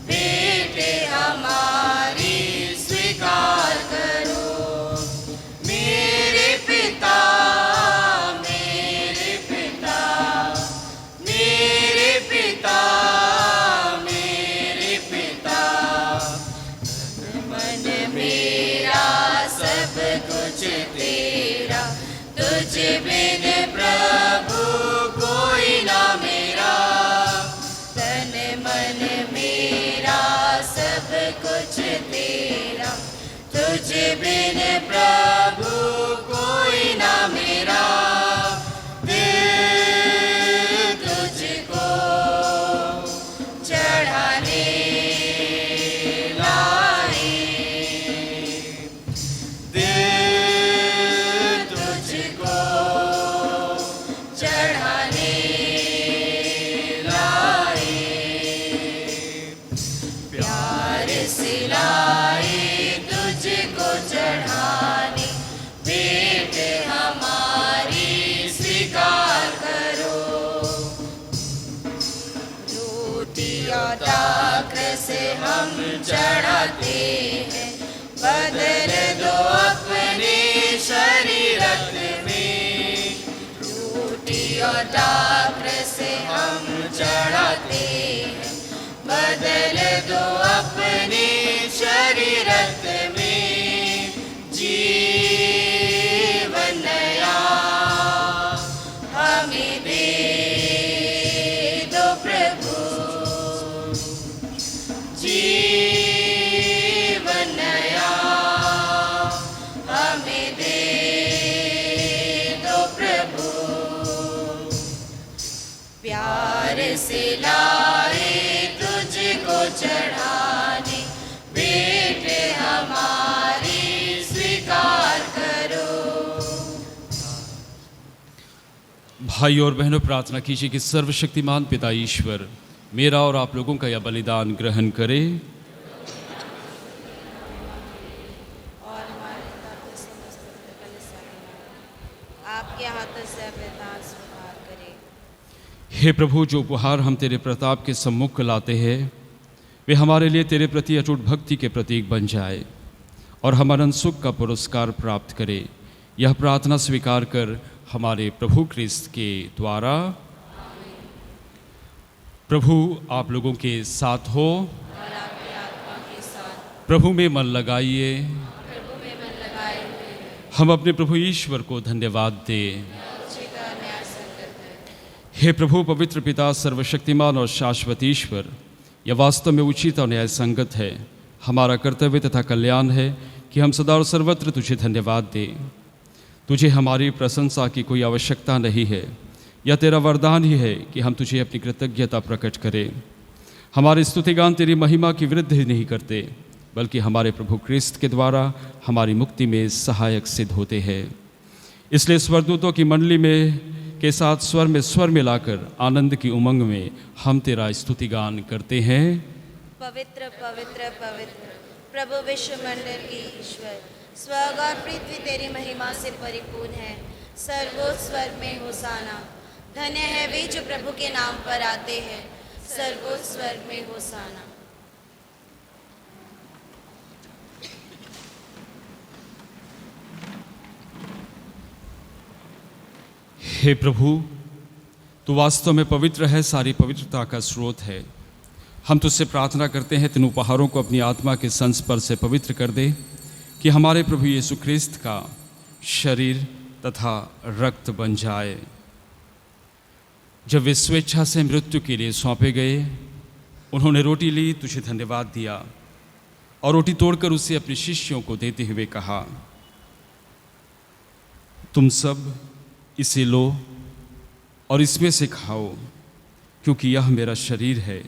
S7: बेटे हमारी स्वीकार करो। मेरे पिता मेरे पिता मेरे पिता मेरे पिता, मन मेरा सब कुछ तेरा, तुझ बिन प्रभु कोई ना मेरा। तन मन मेरा सब कुछ तेरा, तुझ बिन प्रभु कोई ना मेरा। दिल तुझको चढ़ाने लाए, दिल तुझको चढ़ाने लाए। प्यार से लाए तुझको चढ़ाने, बेटे हमारी स्वीकार करो। रोटी और दाखर से हम चढ़ाते हैं, बदल दो अपने शरीरत में। रोटी और दाखर से हम चढ़ाते हैं, बदल दो अपने शरीरत में। जीवन नया हमें दे दो प्रभु, जीवन नया हमें दे दो प्रभु। प्यार से लाए तुझको चढ़ाने, बेटे हमारी स्वीकार करो।
S2: भाई और बहनों, प्रार्थना कीजिए कि सर्वशक्तिमान पिता ईश्वर मेरा और आप लोगों का यह बलिदान ग्रहण करे
S7: और हमारे दाते समस्त कलिसिया के नाम आपके हाथों से बलिदान स्वीकार करे।
S2: हे प्रभु, जो उपहार हम तेरे प्रताप के सम्मुख लाते हैं वे हमारे लिए तेरे प्रति अटूट भक्ति के प्रतीक बन जाए और हम अनंत सुख का पुरस्कार प्राप्त करें। यह प्रार्थना स्वीकार कर हमारे प्रभु क्रिस्त के द्वारा। प्रभु आप लोगों के साथ हो,
S1: और आपकी आत्मा के साथ।
S2: प्रभु में मन लगाइए।
S1: प्रभु में मन लगाए हुए
S2: हम अपने प्रभु ईश्वर को धन्यवाद दें।
S1: उचित और न्याय संगत है।
S2: हे प्रभु पवित्र पिता, सर्वशक्तिमान और शाश्वत ईश्वर, यह वास्तव में उचित और न्याय संगत है। हमारा कर्तव्य तथा कल्याण है कि हम सदा और सर्वत्र तुझे धन्यवाद दें। तुझे हमारी प्रशंसा की कोई आवश्यकता नहीं है। यह तेरा वरदान ही है कि हम तुझे अपनी कृतज्ञता प्रकट करें। हमारे स्तुतिगान तेरी महिमा की वृद्धि नहीं करते, बल्कि हमारे प्रभु क्रिस्त के द्वारा हमारी मुक्ति में सहायक सिद्ध होते हैं। इसलिए स्वरदूतों की मंडली में के साथ स्वर मिलाकर आनंद की उमंग में हम तेरा स्तुतिगान करते हैं।
S7: पवित्र पवित्र पवित्र प्रभु विश्व मंडल की ईश्वर, स्वर्ग और पृथ्वी तेरी महिमा से परिपूर्ण है। सर्वोच्च स्वर्ग में होसाना। धन्य है वे जो प्रभु के नाम पर आते हैं। सर्वोच्च स्वर्ग में होसाना।
S2: हे प्रभु, तू वास्तव में पवित्र है, सारी पवित्रता का स्रोत है। हम तुझसे प्रार्थना करते हैं तीन उपहारों को अपनी आत्मा के संस्पर्श से पवित्र कर दे, कि हमारे प्रभु यीशु ख्रिस्त का शरीर तथा रक्त बन जाए। जब वे स्वेच्छा से मृत्यु के लिए सौंपे गए, उन्होंने रोटी ली, तुझे धन्यवाद दिया और रोटी तोड़कर उसे अपने शिष्यों को देते हुए कहा, तुम सब इसे लो और इसमें से खाओ, क्योंकि यह मेरा शरीर है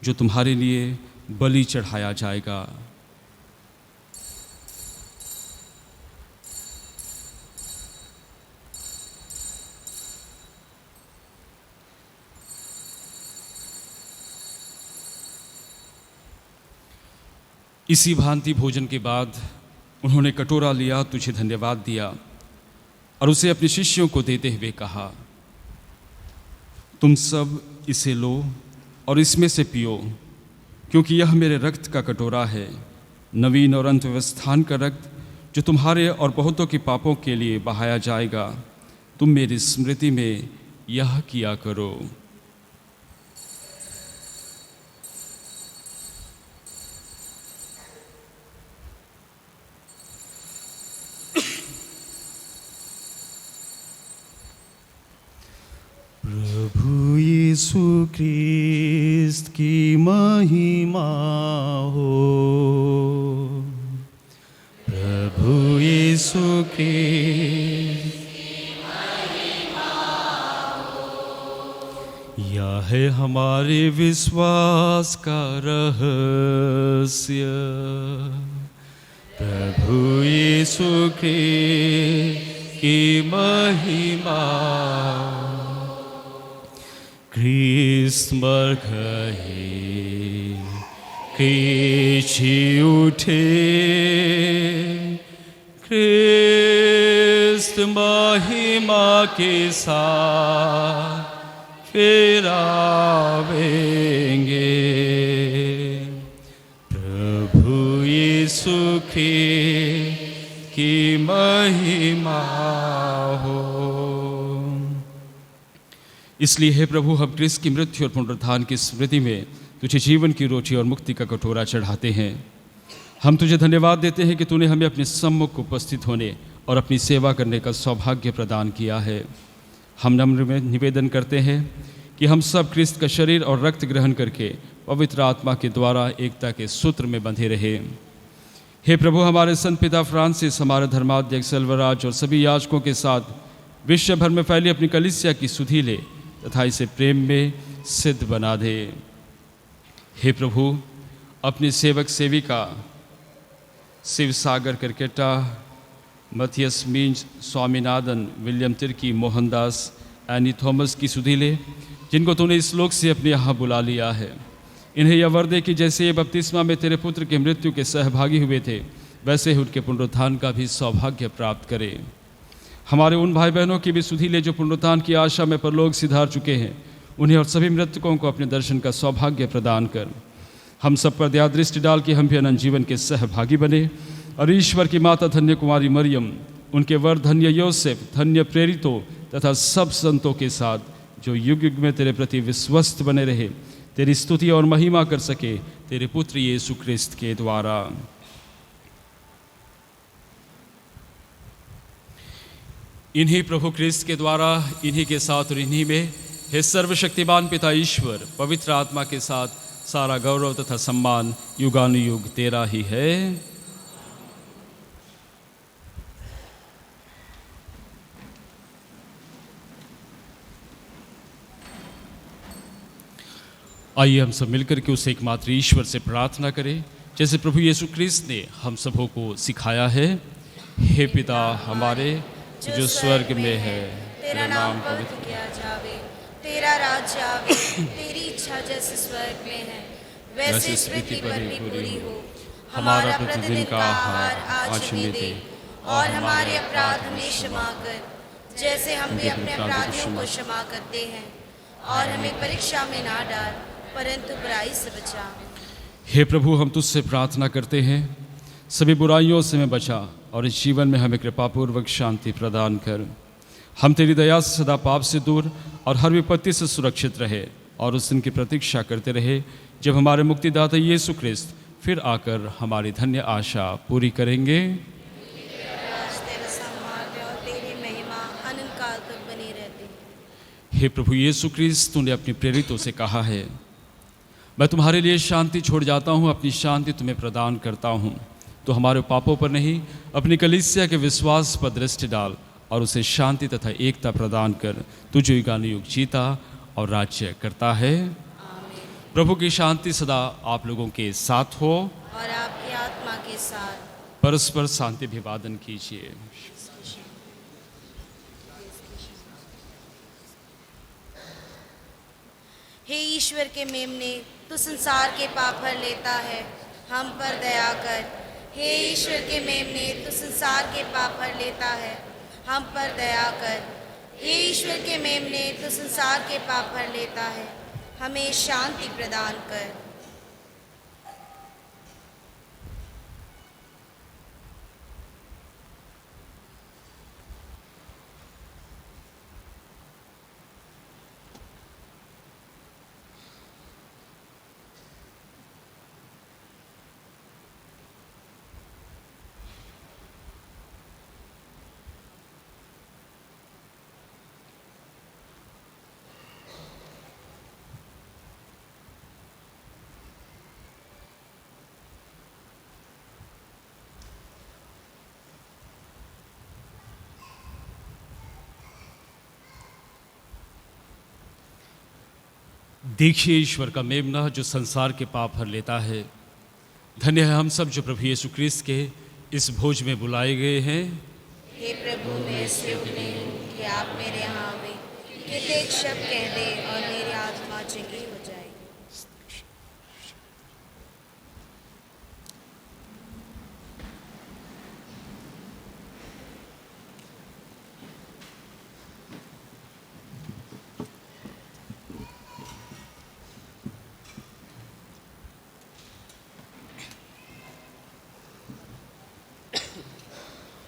S2: जो तुम्हारे लिए बलि चढ़ाया जाएगा। इसी भांति भोजन के बाद उन्होंने कटोरा लिया, तुझे धन्यवाद दिया और उसे अपने शिष्यों को देते हुए कहा, तुम सब इसे लो और इसमें से पियो, क्योंकि यह मेरे रक्त का कटोरा है, नवीन और अंत व्यवस्थान का रक्त, जो तुम्हारे और बहुतों के पापों के लिए बहाया जाएगा। तुम मेरी स्मृति में यह किया करो।
S3: प्रभु यीशु ख्रिस्त की महिमा हो। प्रभु यीशु ख्रिस्त यह है हमारे विश्वास का रहस्य। प्रभु यीशु ख्रिस्त की महिमा। ख्रिस्त मर गए, ख्रिस्त जी उठे, ख्रिस्त महिमा के साथ फिर आवेंगे। प्रभु यीशु की महिमा हो।
S2: इसलिए हे प्रभु, हम क्रिस्त की मृत्यु और पुनरुत्थान की स्मृति में तुझे जीवन की रोटी और मुक्ति का कटोरा चढ़ाते हैं। हम तुझे धन्यवाद देते हैं कि तूने हमें अपने सम्मुख उपस्थित होने और अपनी सेवा करने का सौभाग्य प्रदान किया है। हम नम्र में निवेदन करते हैं कि हम सब क्रिस्त का शरीर और रक्त ग्रहण करके पवित्र आत्मा के द्वारा एकता के सूत्र में बंधे रहे। हे प्रभु, हमारे संत पिता फ्रांसिस, हमारे धर्माध्यक्ष सेल्वराज और सभी याजकों के साथ विश्व भर में फैली अपनी कलीसिया की सुधि ले तथा इसे प्रेम में सिद्ध बना दे। हे प्रभु, अपने सेवक सेविका Shiv Sagar Karketa, Mathias Minj, Swaminathan, William Tirkey, Mohandas, Annie Thomas की सुधि ले, जिनको तूने इस लोक से अपने यहाँ बुला लिया है। इन्हें यह वर दे कि जैसे ये बपतिस्मा में तेरे पुत्र के मृत्यु के सहभागी हुए थे, वैसे ही उनके पुनरुत्थान का भी सौभाग्य प्राप्त करे। हमारे उन भाई बहनों की भी सुधि ले जो पुनरुत्थान की आशा में परलोक सिधार चुके हैं। उन्हें और सभी मृतकों को अपने दर्शन का सौभाग्य प्रदान कर। हम सब पर दया दृष्टि डाल के हम भी अनंत जीवन के सहभागी बने और ईश्वर की माता धन्य कुमारी मरियम, उनके वर धन्य योसेफ, धन्य प्रेरितों तथा सब संतों के साथ जो युग युग में तेरे प्रति विश्वस्त बने रहे, तेरी स्तुति और महिमा कर सके तेरे पुत्र यीशु ख्रिस्त के द्वारा। इन्हीं प्रभु ख्रिस्त के द्वारा, इन्हीं के साथ और इन्हीं में हे सर्वशक्तिमान पिता ईश्वर, पवित्र आत्मा के साथ सारा गौरव तथा सम्मान युगानुयुग तेरा ही है। आइए हम सब मिलकर के उस एकमात्र ईश्वर से प्रार्थना करें, जैसे प्रभु यीशु ख्रिस्त ने हम सबों को सिखाया है। हे पिता हमारे जो स्वर्ग में है,
S7: तेरा नाम पवित्र किया जावे, तेरा राज्य आवे, तेरी इच्छा जैसे स्वर्ग में है वैसे इस पृथ्वी पर भी पूरी हो। हमारा प्रतिदिन का आहार आज हमें दे, और हमारे अपराध हमें क्षमा कर, जैसे हम भी अपने अपराधियों को क्षमा करते हैं, और हमें परीक्षा में ना डाल, परंतु बुराई से बचा।
S2: हे प्रभु, हम तुझसे प्रार्थना करते हैं, सभी बुराइयों से हमें बचा और इस जीवन में हमें कृपापूर्वक शांति प्रदान कर। हम तेरी दया से सदा पाप से दूर और हर विपत्ति से सुरक्षित रहे और उस दिन की प्रतीक्षा करते रहे जब हमारे मुक्तिदाता यीशु ख्रिस्त फिर आकर हमारी धन्य आशा पूरी करेंगे। हे प्रभु यीशु ख्रिस्त, तूने अपने प्रेरितों से कहा है, मैं तुम्हारे लिए शांति छोड़ जाता हूँ, अपनी शांति तुम्हें प्रदान करता हूँ। तो हमारे पापों पर नहीं, अपनी कलीसिया के विश्वास पर दृष्टि डाल और उसे शांति तथा एकता प्रदान कर तू जो युगानुयुग जीता और राज्य करता है। प्रभु की शांति सदा आप लोगों के साथ हो
S7: और आपकी आत्मा के साथ।
S2: परस्पर शांति अभिवादन कीजिए।
S7: हे ईश्वर के मेमने, तू संसार के पाप हर लेता है, हम पर दया कर। हे ईश्वर के मेमने, तू संसार के पाप हर लेता है, हम पर दया कर। हे ईश्वर के मेमने, तू संसार के पाप हर लेता है, हमें शांति प्रदान कर।
S2: देखिए ईश्वर का मेमना जो संसार के पाप हर लेता है। धन्य है हम सब जो प्रभु यीशु ख्रिस्त के इस भोज में बुलाए गए हैं।
S7: हे प्रभु, मैं ऐसे योग्य नहीं हूँ कि आप मेरे यहाँ आवे, कि एक शब्द कह दे और मेरी आत्मा चंगी हो जाए।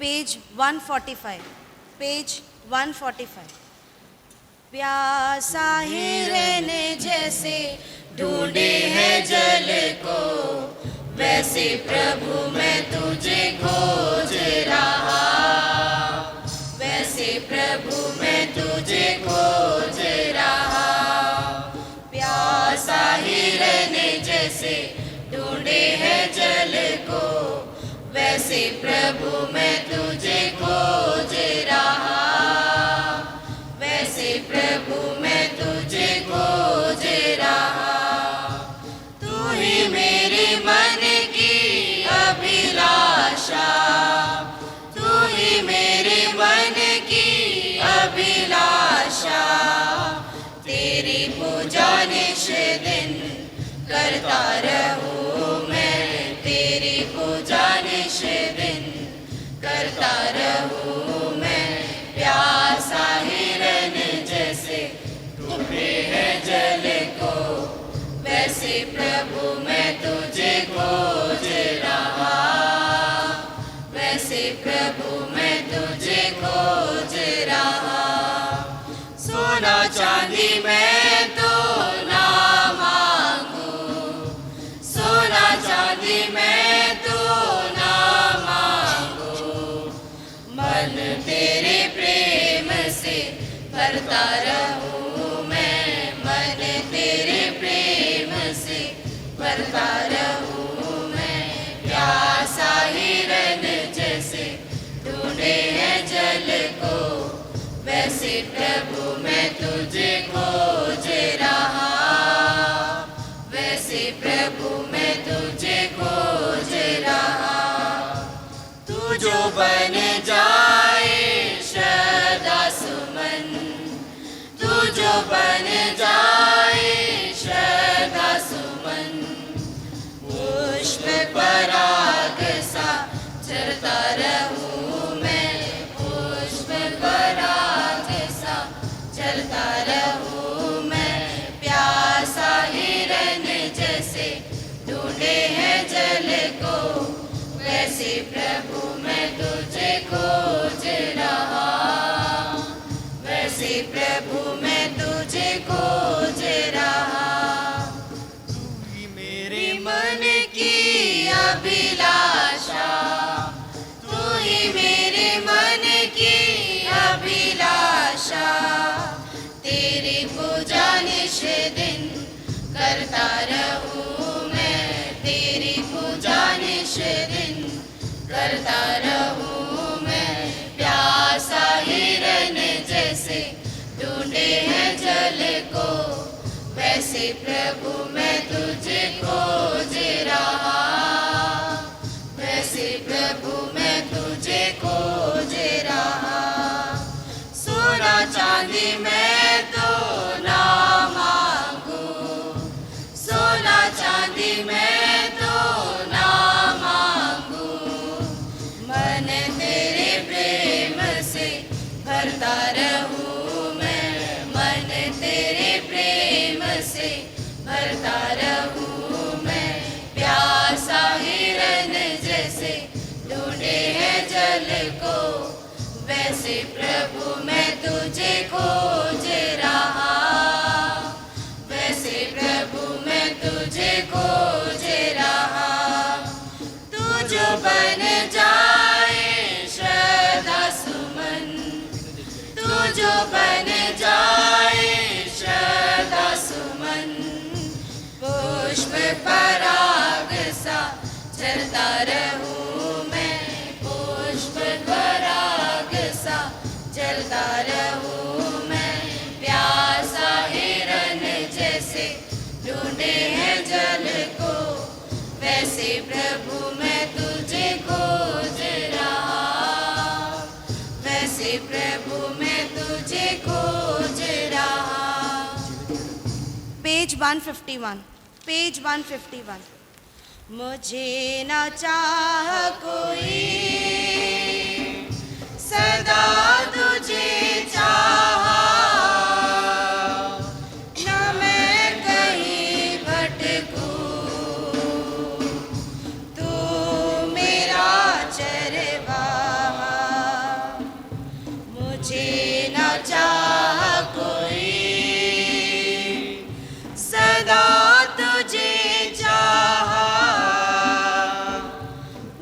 S7: Page 145, page 145। प्यासा हिरन जैसे ढूंढे है जल को, वैसे प्रभु मैं तुझे खोज रहा, वैसे प्रभु मैं तुझे खोज रहा। प्यासा हिरन जैसे ढूंढे है जल को, वैसे प्रभु मैं तुझे खोज रहा, वैसे प्रभु मैं तुझे खोज रहा। तू ही मेरे मन की अभिलाषा, तू ही मेरे मन की अभिलाषा। तेरी पूजा निश दिन करता रहूं मैं, तेरी पूजा निश दिन करता रहूं मैं। प्यासा हिरन जैसे ढूंढे है जल को, वैसे प्रभु मैं तुझे खोज रहा, वैसे प्रभु मैं तुझे खोज रहा। सोना चांदी मैं तो ना मांगू, सोना चांदी मैं तो ना मांगू, मन तेरे प्रेम से भरता रहूं मैं, मन तेरे प्रेम से भरता रहूं मैं। प्यासा हिरन जैसे ढूंढे है जल को, वैसे प्रभु मैं तुझे खोज रहा, वैसे प्रभु मैं तुझे खोज रहा। तू जो बन जाए सदा सुमन, तू जो बन जाए सदा सुमन। पुष्प पराग सा चरता रहूं मैं, पुष्प पराग सा चरता रहूं मैं। प्यासा हिरन जैसे ढूंढे है जल को, वैसे प्रभु मैं तुझे खोज रहा, वैसे प्रभु मैं तुझे खोज रहा। तू ही मेरे मन की अभिलाषा, तू ही
S1: वैसे प्रभु मैं तुझे खोज रहा, वैसे प्रभु मैं तुझे खोज रहा। सोना चांदी मैं तो ना मांगू, सोना चांदी मैं तो ना मांगू, मन तेरे प्रेम से भरता रहूं मैं, मन तेरे प्रेम से भरता रहूं मैं। प्यासा हिरन जैसे ढूंढे है जल को, वैसे प्रभु मैं तुझे खोज रहा, वैसे प्रभु मैं तुझे खोज रहा। तू जो बन जाए श्रद्धा सुमन, तू जो बन जाए श्रद्धा सुमन, पुष्प पराग सा चलता रहूं मैं, पुष्प पराग सा चलता रहूं मैं। प्यासा हिरन जैसे ढूंढे हैं जल को, वैसे प्रभु मैं तुझे खोज रहा, वैसे प्रभु मैं तुझे खोज रहा।
S7: Page 151, page 151। मुझे न चाह कोई, सदा तुझे चाहा, न मैं कहीं भटकूं, तू मेरा चरवाहा। मुझे न चाह कोई, सदा तुझे चाहा,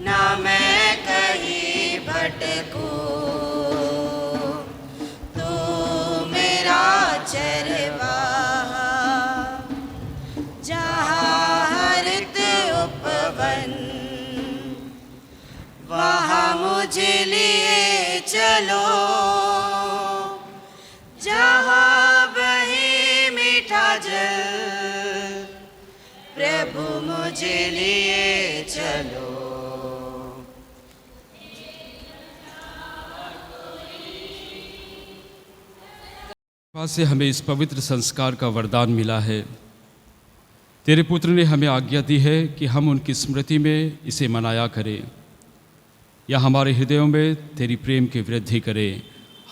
S7: ना मैं कहीं भटकूं, तू मेरा चरवाहा। जहाँ हरित उपवन, वहाँ मुझे लिए चलो, जहाँ बहे मीठा जल, प्रभु मुझे लिए चलो।
S2: कृपा से हमें इस पवित्र संस्कार का वरदान मिला है। तेरे पुत्र ने हमें आज्ञा दी है कि हम उनकी स्मृति में इसे मनाया करें, या हमारे हृदयों में तेरी प्रेम की वृद्धि करें,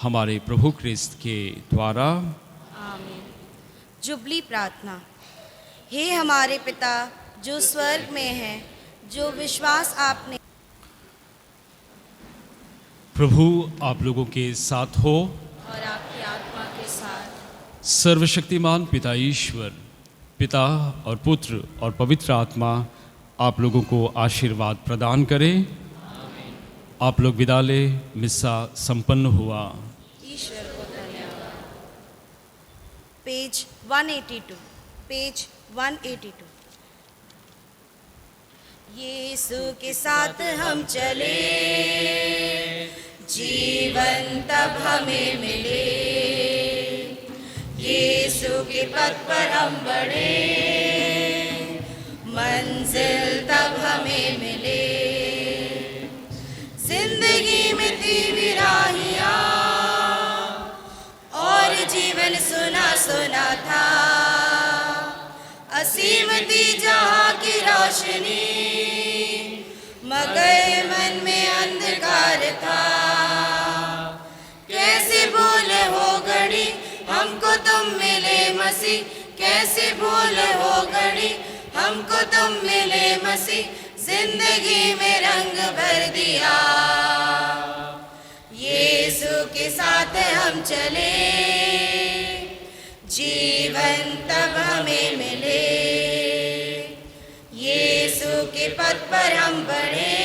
S2: हमारे प्रभु क्रिस्त के द्वारा।
S7: आमीन। जुबली प्रार्थना। हे हमारे पिता जो स्वर्ग में है, जो विश्वास आपने।
S2: प्रभु आप लोगों के साथ हो
S1: और आपकी आत्मा के साथ।
S2: सर्वशक्तिमान पिता ईश्वर, पिता और पुत्र और पवित्र आत्मा आप लोगों को आशीर्वाद प्रदान करें। आप लोग विदा लें। मिस्सा संपन्न हुआ।
S7: ईश्वर को धन्यवाद। Page 182, page 182। यीशु के साथ हम चले, जीवन तब हमें मिले, यीशु के पथ पर हम बढ़े, मंजिल तब हमें मिले। जिंदगी में थी राहियां और जीवन सुना सुना था, असीम थी जहाँ की रोशनी, मगर मन में अंधकार था। कैसे भूल हो घड़ी हमको तुम मिले मसीह, कैसे भूल हो घड़ी हमको तुम मिले मसीह, जिंदगी में रंग भर दिया। यीशु के साथ हम चले, जीवन तब हमें मिले, यीशु के पथ पर हम बढ़े,